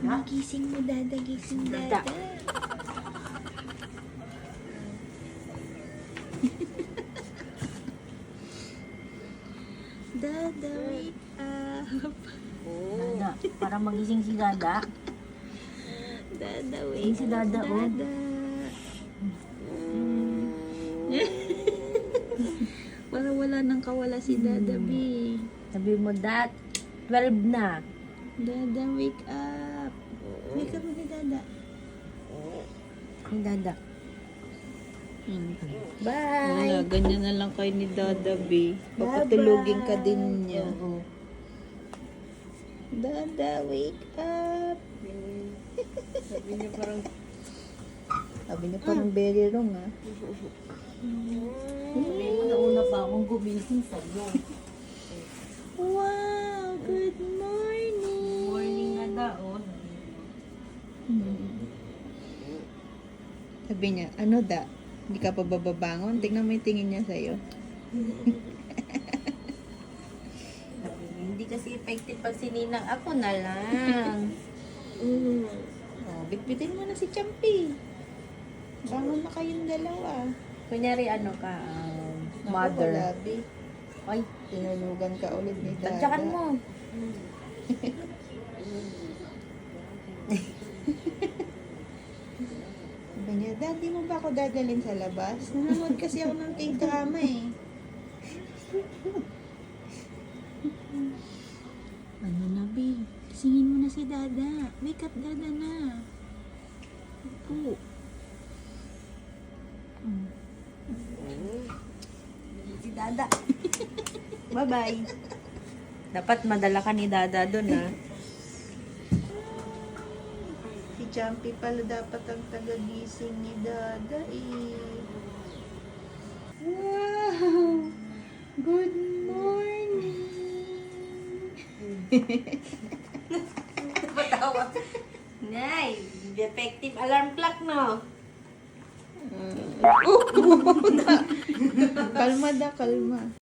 Gising mo, Dada. Gising, Dada. Dada, wake up. Dada, para magising si Dada. Dada, Ayun wake si up. Dada, oh. Dada. Para wala nang kawala si Dada, B. Sabi mo, Dad, 12 na. Dada, wake up. Wake up na Dada. Ay, Dada. Wala, Bye! ganyan na lang kayo ni Dada, B. Papatulugin ka din niya. Oo. Dada, wake up. Sabi niya parang, Sabi niya parang very wrong, ah. sabi mo nauna pa akong gumising sa'yo. Wow, good morning. Morning na daon. Sabi niya, ano da? Hindi ka pa bababangon? Tingnan mo yung tingin niya sa'yo. Hindi kasi effective pag sininang ako na lang. Oh, bitbitin mo na si Champi. Bangon na kayong dalawa. Kunyari ano ka, Naku, mother. wala, B. Ay, Tinulugan ka ulit ni Dada. tadyakan mo. Sabi niya, Daddy mo ba ako dadalhin sa labas? Nanonood kasi ako ng K-drama eh. Ano na, B? Singin mo na si Dada. Wake up, Dada na. Opo. Si Dada. Bye-bye. Dapat madala ka ni Dada dun, ha? Si Champi pala dapat ang tagagising ni Dada eh. Wow! Good morning! Patawa. Nay, defective alarm clock, no? Kalma da, kalma.